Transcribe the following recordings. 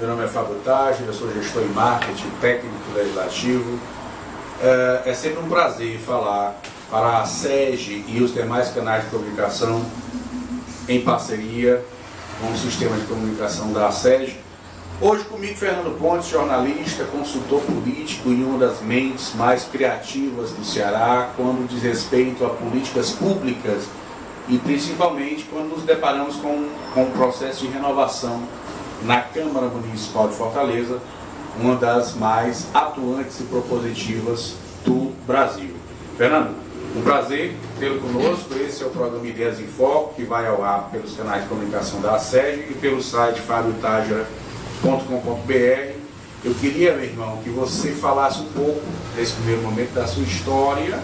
meu nome é Fábio Tagem, eu sou gestor em marketing, técnico legislativo. É sempre um prazer falar para a SEG e os demais canais de comunicação em parceria com o sistema de comunicação da SEG. Hoje comigo Fernando Pontes, jornalista, consultor político e uma das mentes mais criativas do Ceará quando diz respeito a políticas públicas e principalmente quando nos deparamos com um processo de renovação na Câmara Municipal de Fortaleza, uma das mais atuantes e propositivas do Brasil. Fernando, um prazer tê-lo conosco. Esse é o programa Ideias em Foco, que vai ao ar pelos canais de comunicação da SEG e pelo site fabiotagera.com.br. Eu queria, meu irmão, que você falasse um pouco, nesse primeiro momento, da sua história,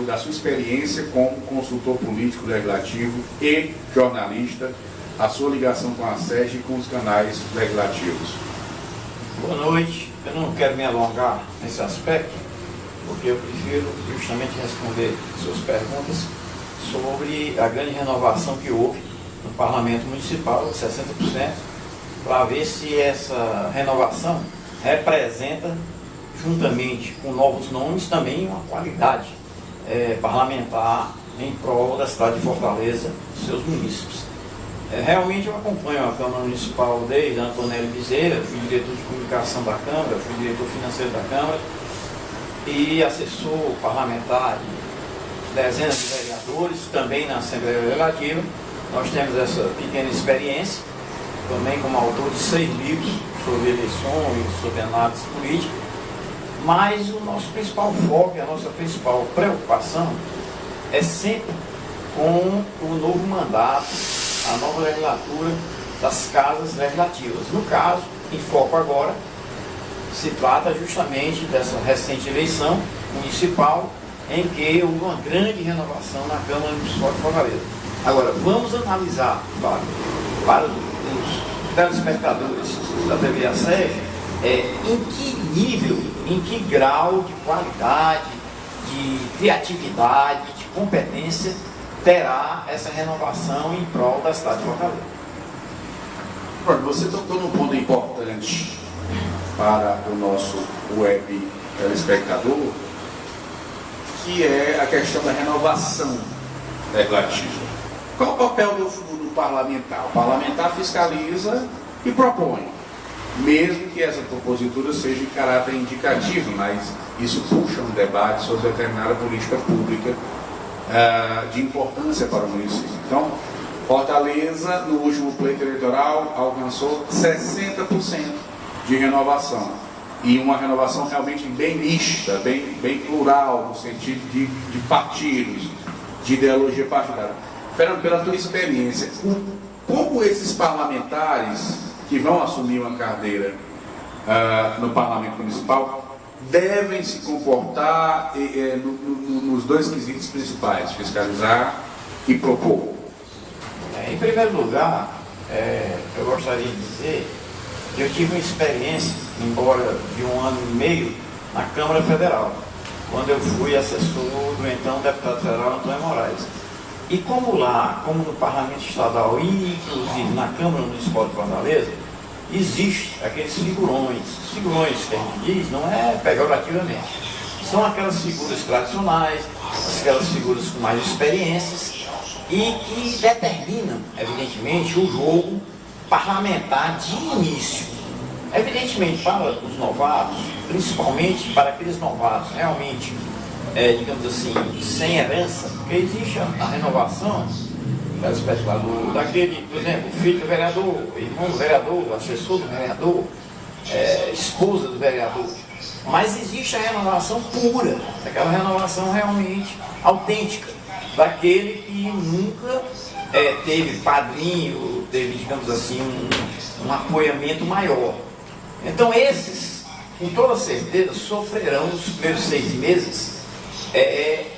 da sua experiência como consultor político legislativo e jornalista, a sua ligação com a SEG e com os canais legislativos. Boa noite. Eu não quero me alongar nesse aspecto, porque eu prefiro justamente responder suas perguntas sobre a grande renovação que houve no Parlamento Municipal, de 60%, para ver se essa renovação representa, juntamente com novos nomes, também uma qualidade parlamentar em prol da cidade de Fortaleza, dos seus munícipes. Realmente eu acompanho a Câmara Municipal desde Antonelli Bezerra, fui diretor de comunicação da Câmara, fui diretor financeiro da Câmara e assessor parlamentar de dezenas de vereadores, também na Assembleia Legislativa. Nós temos essa pequena experiência, também como autor de 6 livros sobre eleições, sobre análise política, mas o nosso principal foco e a nossa principal preocupação é sempre com o novo mandato, a nova legislatura das casas legislativas. No caso, em foco agora, se trata justamente dessa recente eleição municipal em que houve uma grande renovação na Câmara Municipal de Fortaleza. Agora, vamos analisar, Fábio, para os telespectadores da TV SEG, em que nível, em que grau de qualidade, de criatividade, de competência terá essa renovação em prol da cidade de Fortaleza. Pronto, você tocou num ponto importante para o nosso web telespectador, que é a questão da renovação legislativa. Qual o papel do parlamentar? O parlamentar fiscaliza e propõe, mesmo que essa propositura seja de caráter indicativo, mas isso puxa um debate sobre determinada política pública de importância para o município. Então, Fortaleza, no último pleito eleitoral, alcançou 60% de renovação. E uma renovação realmente bem mista, bem plural, no sentido de partidos, de ideologia partidária. Fernando, pela tua experiência, como esses parlamentares que vão assumir uma cadeira no Parlamento Municipal devem se comportar nos dois quesitos principais, fiscalizar e propor? Em primeiro lugar, eu gostaria de dizer que eu tive uma experiência, embora de 1 ano e meio, na Câmara Federal, quando eu fui assessor do então deputado federal Antônio Moraes. E como lá, como no Parlamento Estadual e inclusive na Câmara Municipal de Fortaleza, existe aqueles figurões. Os figurões que a gente diz não é pejorativamente. São aquelas figuras tradicionais, aquelas figuras com mais experiências e que determinam, evidentemente, o jogo parlamentar de início. Evidentemente, para os novatos, principalmente para aqueles novatos realmente, digamos assim, sem herança, porque existe a renovação daquele, por exemplo, filho do vereador, irmão do vereador, assessor do vereador, esposa do vereador. Mas existe a renovação pura, aquela renovação realmente autêntica, daquele que nunca teve padrinho, teve, digamos assim, um apoiamento maior. Então esses, com toda certeza, sofrerão nos primeiros 6 meses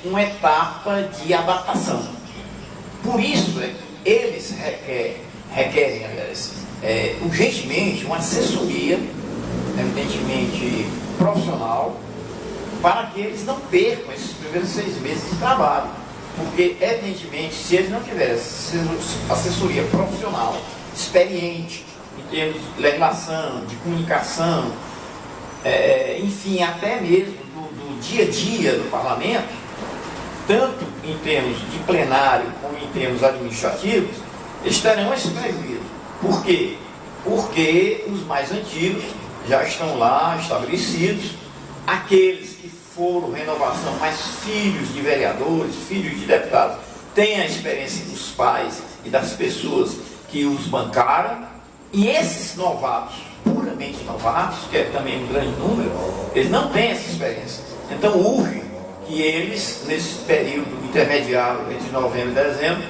uma etapa de adaptação. Por isso é que eles requerem urgentemente uma assessoria, evidentemente profissional, para que eles não percam esses primeiros 6 meses de trabalho. Porque, evidentemente, se eles não tiverem assessoria profissional, experiente, em termos de legislação, de comunicação, enfim, até mesmo do dia a dia do parlamento, tanto em termos de plenário como em termos administrativos, eles terão esse prejuízo. Por quê? Porque os mais antigos já estão lá estabelecidos, aqueles que foram renovação, mas filhos de vereadores, filhos de deputados, têm a experiência dos pais e das pessoas que os bancaram, e esses novatos, puramente novatos, que é também um grande número, eles não têm essa experiência. Então urge que eles, nesse período intermediário entre novembro e dezembro,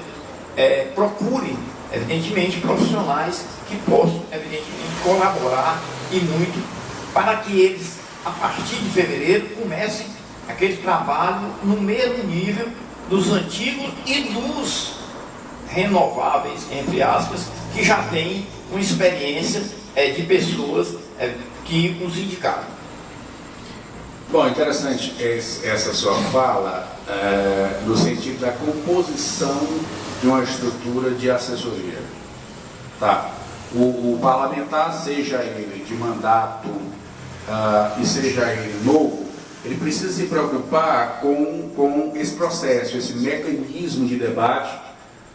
procurem, evidentemente, profissionais que possam, evidentemente, colaborar e muito para que eles, a partir de fevereiro, comecem aquele trabalho no mesmo nível dos antigos e dos renováveis, entre aspas, que já têm uma experiência de pessoas que os indicaram. Bom, interessante essa sua fala, no sentido da composição de uma estrutura de assessoria. Tá. O parlamentar, seja ele de mandato e seja ele novo, ele precisa se preocupar com esse processo, esse mecanismo de debate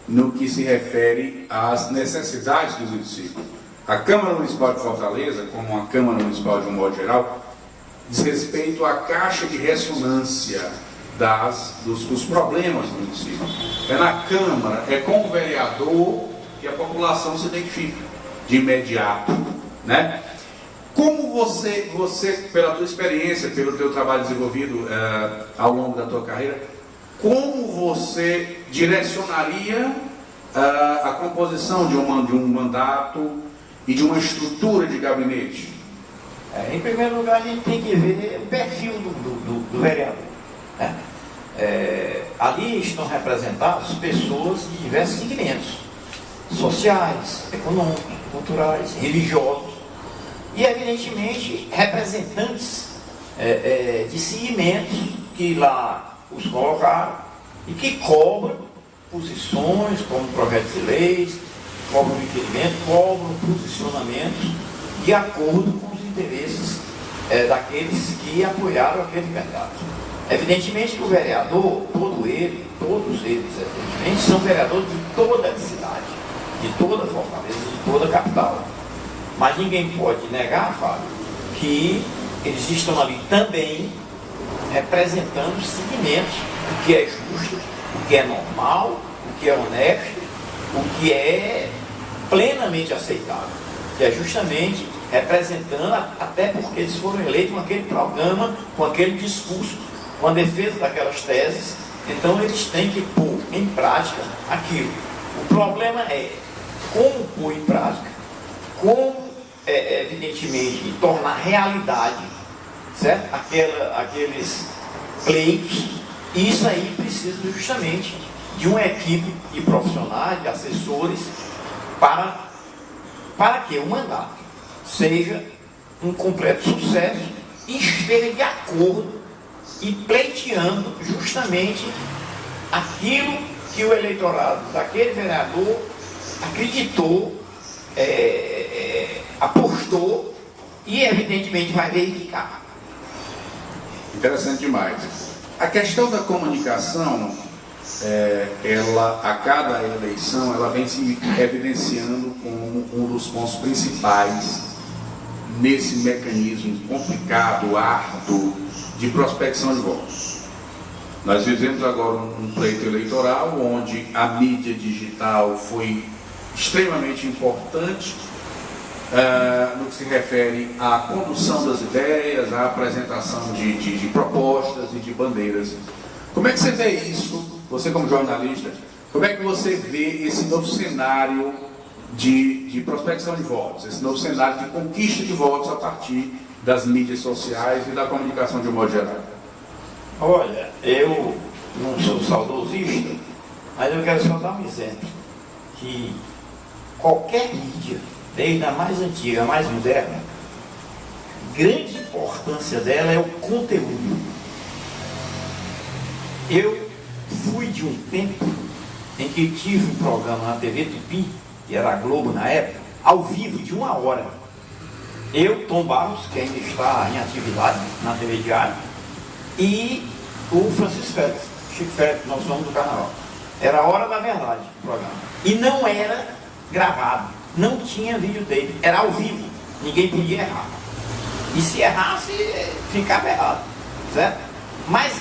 no que se refere às necessidades do município. A Câmara Municipal de Fortaleza, como a Câmara Municipal de um modo geral, diz respeito à caixa de ressonância dos problemas do município. É na Câmara, é com o vereador que a população se identifica de imediato, né? Como você, pela tua experiência, pelo teu trabalho desenvolvido ao longo da tua carreira, como você direcionaria a composição de um mandato e de uma estrutura de gabinete? Em primeiro lugar, a gente tem que ver o perfil do vereador, né? Ali estão representadas pessoas de diversos segmentos, sociais, econômicos, culturais, religiosos, e evidentemente representantes de segmentos que lá os colocaram e que cobram posições, como projetos de leis, cobram requerimento, cobram posicionamentos de acordo com os interesses daqueles que apoiaram aquele candidato. Evidentemente que o vereador, todos eles, evidentemente, são vereadores de toda a cidade, de toda a Fortaleza, de toda a capital. Mas ninguém pode negar, Fábio, que eles estão ali também representando segmentos, o que é justo, o que é normal, o que é honesto, o que é plenamente aceitável, que é justamente representando, até porque eles foram eleitos com aquele programa, com aquele discurso, com a defesa daquelas teses, então eles têm que pôr em prática aquilo. O problema é como pôr em prática, como, evidentemente, tornar realidade, certo? Aqueles pleitos. Isso aí precisa justamente de uma equipe de profissionais, de assessores, para que o mandato seja um completo sucesso e esteja de acordo e pleiteando justamente aquilo que o eleitorado daquele vereador acreditou, apostou e evidentemente vai verificar. Interessante demais. A questão da comunicação, ela, a cada eleição, ela vem se evidenciando como um dos pontos principais nesse mecanismo complicado, árduo, de prospecção de votos. Nós vivemos agora um pleito eleitoral onde a mídia digital foi extremamente importante no que se refere à condução das ideias, à apresentação de propostas e de bandeiras. Como é que você vê isso, você como jornalista, como é que você vê esse novo cenário de prospecção de votos, esse novo cenário de conquista de votos a partir das mídias sociais e da comunicação de um modo geral? Olha, eu não sou saudosista, mas eu quero só dar um exemplo, que qualquer mídia, desde a mais antiga, a mais moderna, grande importância dela é o conteúdo. Eu fui de um tempo em que tive um programa na TV Tupi, que era a Globo na época, ao vivo de 1 hora. Eu, Tom Barros, que ainda está em atividade na TV Diário, e o Francisco Félix, Chico Félix, nosso dono do Carnaval. Era a hora da verdade o programa. E não era gravado, não tinha videotape, era ao vivo, ninguém podia errar. E se errasse, ficava errado, certo? Mas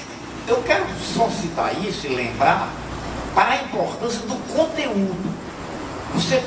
eu quero só citar isso e lembrar para a importância do conteúdo. Você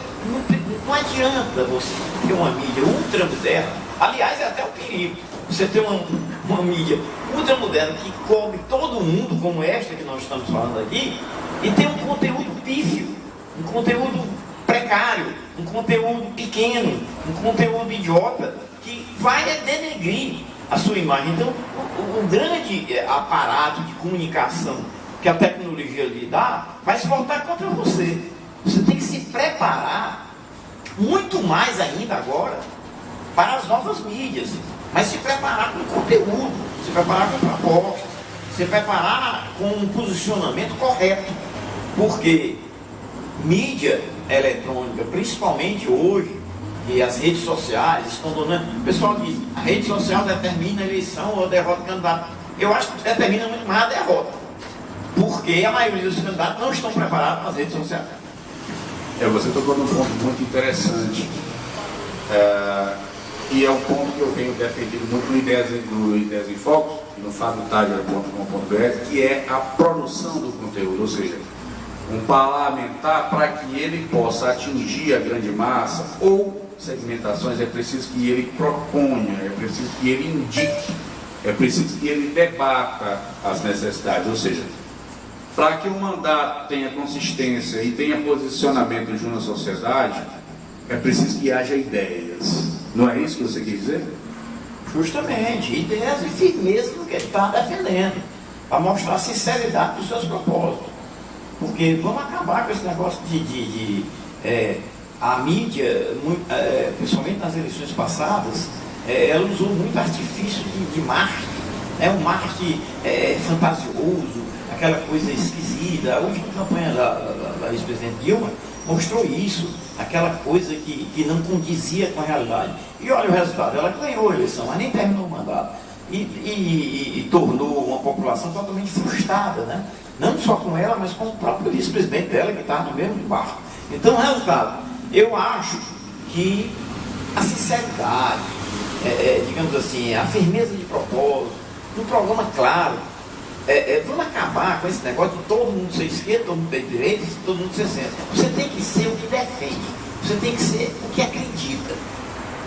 não adianta você ter uma mídia ultramoderna, aliás, é até um perigo. Você ter uma mídia ultramoderna que cobre todo mundo, como esta que nós estamos falando aqui, e ter um conteúdo pífio, um conteúdo precário, um conteúdo pequeno, um conteúdo idiota, que vai denegrir a sua imagem. Então, o grande aparato de comunicação que a tecnologia lhe dá, vai se voltar contra você. Você tem que se preparar, muito mais ainda agora, para as novas mídias, mas se preparar com conteúdo, se preparar com propostas, se preparar com um posicionamento correto, porque mídia eletrônica, principalmente hoje, e as redes sociais estão donando. O pessoal diz, a rede social determina a eleição ou a derrota do candidato. Eu acho que determina muito mais a derrota, porque a maioria dos candidatos não estão preparados nas redes sociais. Você tocou num ponto muito interessante, e é um ponto que eu venho defendendo muito no Ideias em Foco, e no fadotadia.com.br, que é a produção do conteúdo, ou seja, um parlamentar, para que ele possa atingir a grande massa ou segmentações, é preciso que ele proponha, é preciso que ele indique, é preciso que ele debata as necessidades, ou seja, para que o mandato tenha consistência e tenha posicionamento junto à sociedade, é preciso que haja ideias. Não é isso que você quer dizer? Justamente, ideias e firmeza no que ele está defendendo, para mostrar a sinceridade dos seus propósitos. Porque vamos acabar com esse negócio a mídia, principalmente nas eleições passadas, ela usou muito artifício de marketing, um marketing fantasioso, aquela coisa esquisita. A última campanha da ex-presidente Dilma mostrou isso, aquela coisa que não condizia com a realidade. E olha o resultado, ela ganhou a eleição, mas nem terminou o mandato. E tornou uma população totalmente frustrada, né? Não só com ela, mas com o próprio vice-presidente dela, que estava no mesmo barco. Então, resultado, eu acho que a sinceridade, digamos assim, a firmeza de propósito, um programa claro, vamos acabar com esse negócio de todo mundo ser esquerda, todo mundo ter direita, todo mundo ser centro. Você tem que ser o que defende, você tem que ser o que acredita.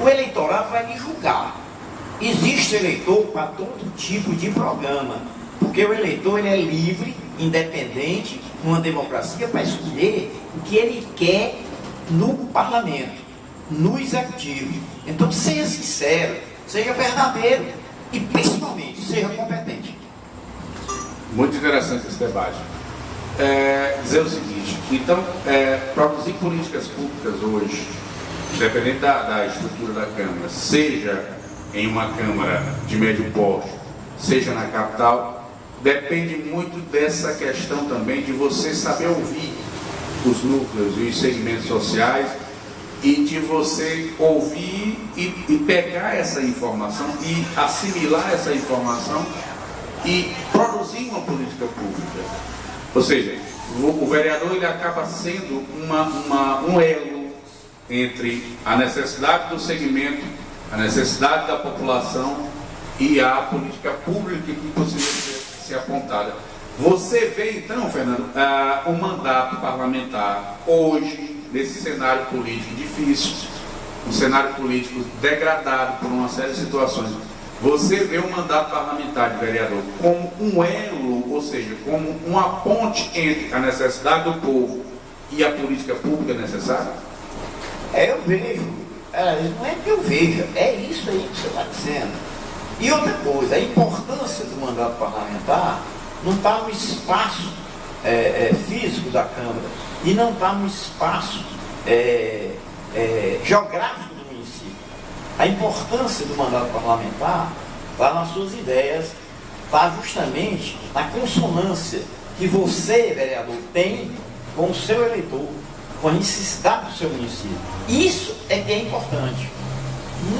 O eleitorado vai lhe julgar. Existe eleitor para todo tipo de programa, porque o eleitor ele é livre, independente, numa democracia, para escolher o que ele quer no parlamento, no executivo. Então seja sincero, seja verdadeiro e principalmente seja competente. Muito interessante esse debate. Dizer o seguinte, então, produzir políticas públicas hoje, independente da estrutura da Câmara, seja em uma Câmara de médio porte, seja na capital, depende muito dessa questão também de você saber ouvir os núcleos e os segmentos sociais e de você ouvir e pegar essa informação e assimilar essa informação e produzir uma política pública. Ou seja, o vereador ele acaba sendo um elo entre a necessidade do segmento, a necessidade da população e a política pública que precisa ser apontada. Você vê então, Fernando, o mandato parlamentar hoje, nesse cenário político difícil, um cenário político degradado por uma série de situações, você vê o mandato parlamentar de vereador como um elo, ou seja, como uma ponte entre a necessidade do povo e a política pública necessária? Eu vejo, não é que eu veja, é isso aí que você está dizendo. E outra coisa, a importância do mandato parlamentar não está no espaço físico da Câmara e não está no espaço geográfico do município. A importância do mandato parlamentar está nas suas ideias, está justamente na consonância que você, vereador, tem com o seu eleitor, com a necessidade do seu município. Isso é que é importante.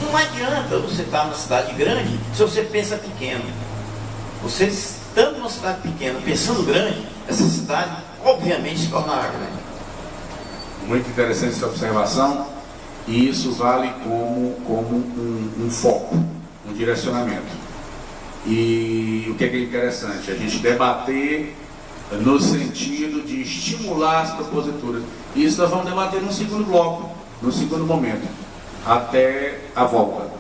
Não adianta você estar numa cidade grande se você pensa pequeno. Você estando numa cidade pequena, pensando grande, essa cidade obviamente se tornará grande. Muito interessante essa observação, e isso vale como um foco, um direcionamento. E o que é interessante? A gente debater no sentido de estimular as proposituras. E isso nós vamos debater no segundo bloco, no segundo momento, até a volta.